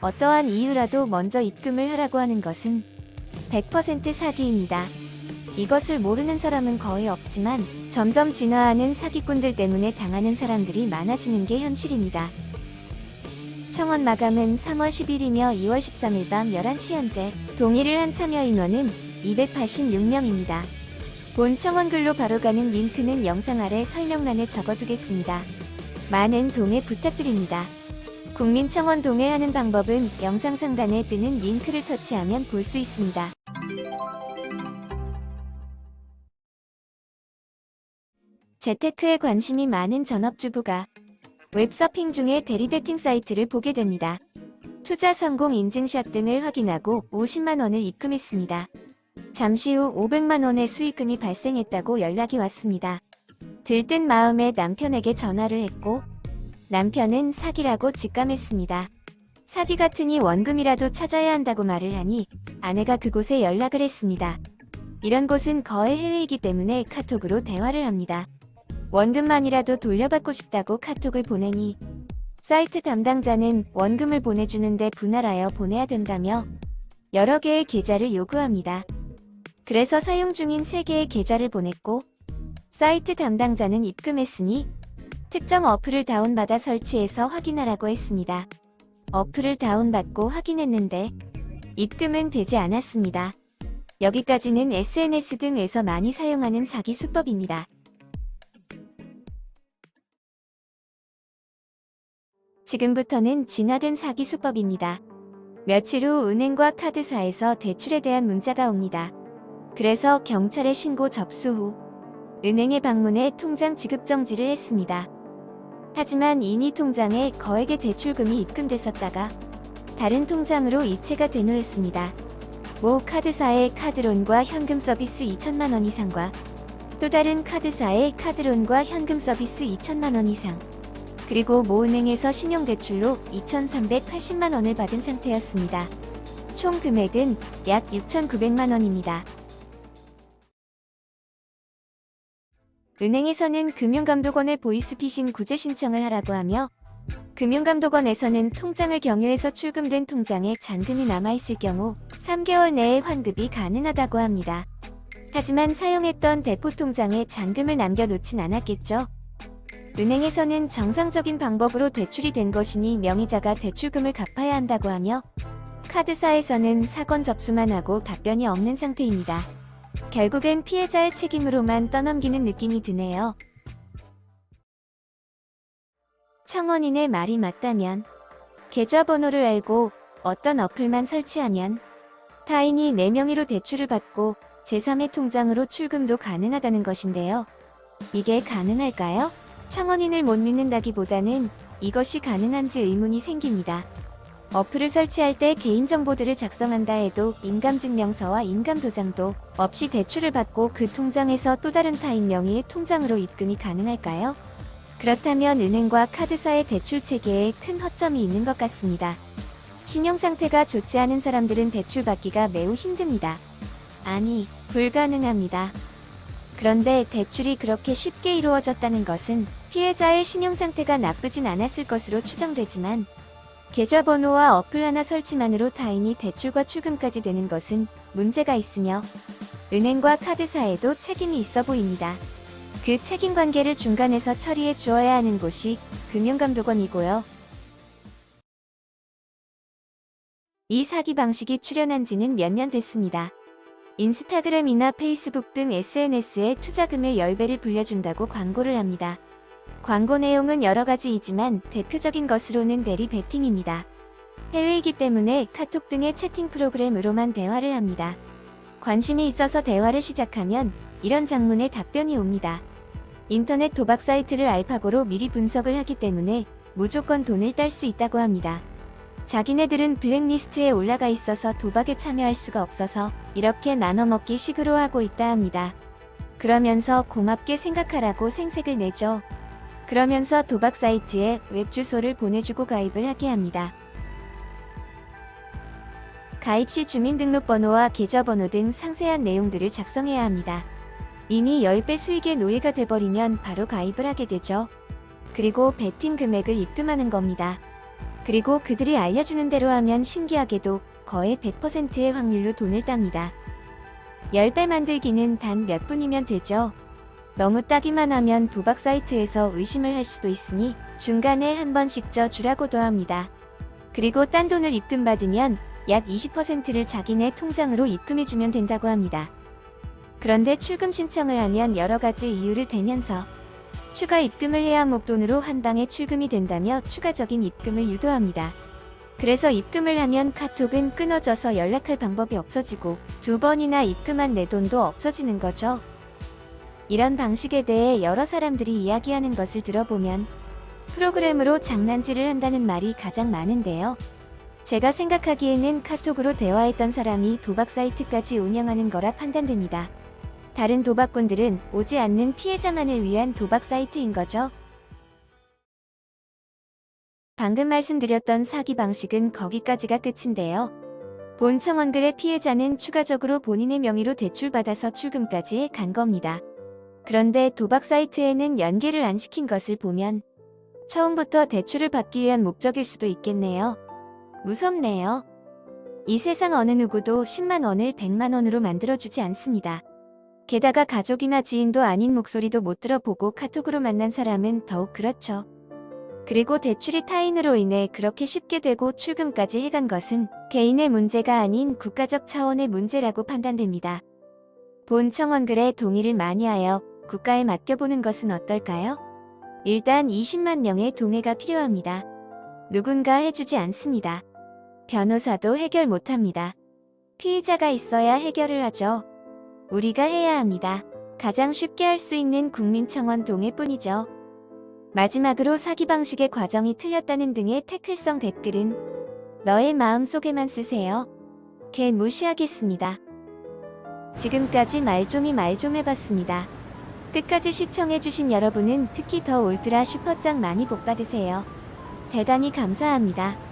어떠한 이유라도 먼저 입금을 하라고 하는 것은 100% 사기입니다. 이것을 모르는 사람은 거의 없지만 점점 진화하는 사기꾼들 때문에 당하는 사람들이 많아지는 게 현실입니다. 청원 마감은 3월 10일이며 2월 13일 밤 11시 현재 동의를 한 참여 인원은 286명입니다. 본 청원글로 바로 가는 링크는 영상 아래 설명란에 적어두겠습니다. 많은 동의 부탁드립니다. 국민청원 동의하는 방법은 영상 상단에 뜨는 링크를 터치하면 볼 수 있습니다. 재테크에 관심이 많은 전업주부가 웹서핑 중에 대리베팅 사이트를 보게 됩니다. 투자 성공 인증샷 등을 확인하고 50만원을 입금했습니다. 잠시 후 500만원의 수익금이 발생했다고 연락이 왔습니다. 들뜬 마음에 남편에게 전화를 했고 남편은 사기라고 직감했습니다. 사기 같으니 원금이라도 찾아야 한다고 말을 하니 아내가 그곳에 연락을 했습니다. 이런 곳은 거의 해외이기 때문에 카톡으로 대화를 합니다. 원금만이라도 돌려받고 싶다고 카톡을 보내니 사이트 담당자는 원금을 보내주는데 분할하여 보내야 된다며 여러 개의 계좌를 요구합니다. 그래서 사용 중인 3개의 계좌를 보냈고 사이트 담당자는 입금했으니 특정 어플을 다운받아 설치해서 확인하라고 했습니다. 어플을 다운받고 확인했는데 입금은 되지 않았습니다. 여기까지는 SNS 등에서 많이 사용하는 사기 수법입니다. 지금부터는 진화된 사기 수법입니다. 며칠 후 은행과 카드사에서 대출에 대한 문자가 옵니다. 그래서 경찰에 신고 접수 후 은행에 방문해 통장 지급 정지를 했습니다. 하지만 이미 통장에 거액의 대출금이 입금됐었다가 다른 통장으로 이체가 된 후였습니다. 모 카드사의 카드론과 현금 서비스 2천만원 이상과 또 다른 카드사의 카드론과 현금 서비스 2천만원 이상 그리고 모 은행에서 신용대출로 2,380만원을 받은 상태였습니다. 총 금액은 약 6,900만원입니다. 은행에서는 금융감독원에 보이스피싱 구제 신청을 하라고 하며 금융감독원에서는 통장을 경유해서 출금된 통장에 잔금이 남아있을 경우 3개월 내에 환급이 가능하다고 합니다. 하지만 사용했던 대포통장에 잔금을 남겨놓진 않았겠죠. 은행에서는 정상적인 방법으로 대출이 된 것이니 명의자가 대출금을 갚아야 한다고 하며 카드사에서는 사건 접수만 하고 답변이 없는 상태입니다. 결국엔 피해자의 책임으로만 떠넘기는 느낌이 드네요. 청원인의 말이 맞다면 계좌번호를 알고 어떤 어플만 설치하면 타인이 내 명의로 대출을 받고 제3의 통장으로 출금도 가능하다는 것인데요. 이게 가능할까요? 청원인을 못 믿는다기보다는 이것이 가능한지 의문이 생깁니다. 어플을 설치할 때 개인정보들을 작성한다 해도 인감증명서와 인감도장도 없이 대출을 받고 그 통장에서 또 다른 타인 명의의 통장으로 입금이 가능할까요? 그렇다면 은행과 카드사의 대출 체계에 큰 허점이 있는 것 같습니다. 신용상태가 좋지 않은 사람들은 대출 받기가 매우 힘듭니다. 아니, 불가능합니다. 그런데 대출이 그렇게 쉽게 이루어졌다는 것은 피해자의 신용상태가 나쁘진 않았을 것으로 추정되지만 계좌번호와 어플 하나 설치만으로 타인이 대출과 출금까지 되는 것은 문제가 있으며 은행과 카드사에도 책임이 있어 보입니다. 그 책임관계를 중간에서 처리해 주어야 하는 곳이 금융감독원이고요. 이 사기 방식이 출현한 지는 몇 년 됐습니다. 인스타그램이나 페이스북 등 SNS에 투자금의 10배를 불려준다고 광고를 합니다. 광고 내용은 여러 가지이지만 대표적인 것으로는 대리 베팅입니다. 해외이기 때문에 카톡 등의 채팅 프로그램으로만 대화를 합니다. 관심이 있어서 대화를 시작하면 이런 장문의 답변이 옵니다. 인터넷 도박 사이트를 알파고로 미리 분석을 하기 때문에 무조건 돈을 딸 수 있다고 합니다. 자기네들은 블랙리스트에 올라가 있어서 도박에 참여할 수가 없어서 이렇게 나눠먹기 식으로 하고 있다 합니다. 그러면서 고맙게 생각하라고 생색을 내죠. 그러면서 도박 사이트에 웹 주소를 보내주고 가입을 하게 합니다. 가입 시 주민등록번호와 계좌번호 등 상세한 내용들을 작성해야 합니다. 이미 10배 수익의 노예가 돼버리면 바로 가입을 하게 되죠. 그리고 베팅 금액을 입금하는 겁니다. 그리고 그들이 알려주는 대로 하면 신기하게도 거의 100%의 확률로 돈을 땁니다. 10배 만들기는 단 몇 분이면 되죠. 너무 따기만 하면 도박 사이트에서 의심을 할 수도 있으니 중간에 한 번씩 져주라고도 합니다. 그리고 딴 돈을 입금받으면 약 20%를 자기네 통장으로 입금해주면 된다고 합니다. 그런데 출금 신청을 하면 여러 가지 이유를 대면서 추가 입금을 해야 목돈으로 한 방에 출금이 된다며 추가적인 입금을 유도합니다. 그래서 입금을 하면 카톡은 끊어져서 연락할 방법이 없어지고 2번이나 입금한 내 돈도 없어지는 거죠. 이런 방식에 대해 여러 사람들이 이야기하는 것을 들어보면 프로그램으로 장난질을 한다는 말이 가장 많은데요. 제가 생각하기에는 카톡으로 대화했던 사람이 도박 사이트까지 운영하는 거라 판단됩니다. 다른 도박꾼들은 오지 않는 피해자만을 위한 도박 사이트인 거죠. 방금 말씀드렸던 사기 방식은 거기까지가 끝인데요. 본 청원글의 피해자는 추가적으로 본인의 명의로 대출받아서 출금까지 간 겁니다. 그런데 도박 사이트에는 연계를 안 시킨 것을 보면 처음부터 대출을 받기 위한 목적일 수도 있겠네요. 무섭네요. 이 세상 어느 누구도 10만 원을 100만 원으로 만들어주지 않습니다. 게다가 가족이나 지인도 아닌 목소리도 못 들어보고 카톡으로 만난 사람은 더욱 그렇죠. 그리고 대출이 타인으로 인해 그렇게 쉽게 되고 출금까지 해간 것은 개인의 문제가 아닌 국가적 차원의 문제라고 판단됩니다. 본 청원글에 동의를 많이 하여 국가에 맡겨보는 것은 어떨까요? 일단 20만 명의 동의가 필요합니다. 누군가 해주지 않습니다. 변호사도 해결 못합니다. 피의자가 있어야 해결을 하죠. 우리가 해야 합니다. 가장 쉽게 할 수 있는 국민청원 동의뿐이죠. 마지막으로 사기 방식의 과정이 틀렸다는 등의 태클성 댓글은 너의 마음속에만 쓰세요. 걔 무시하겠습니다. 지금까지 말좀이 말 좀 해봤습니다. 끝까지 시청해주신 여러분은 특히 더 울트라 슈퍼짱 많이 복 받으세요. 대단히 감사합니다.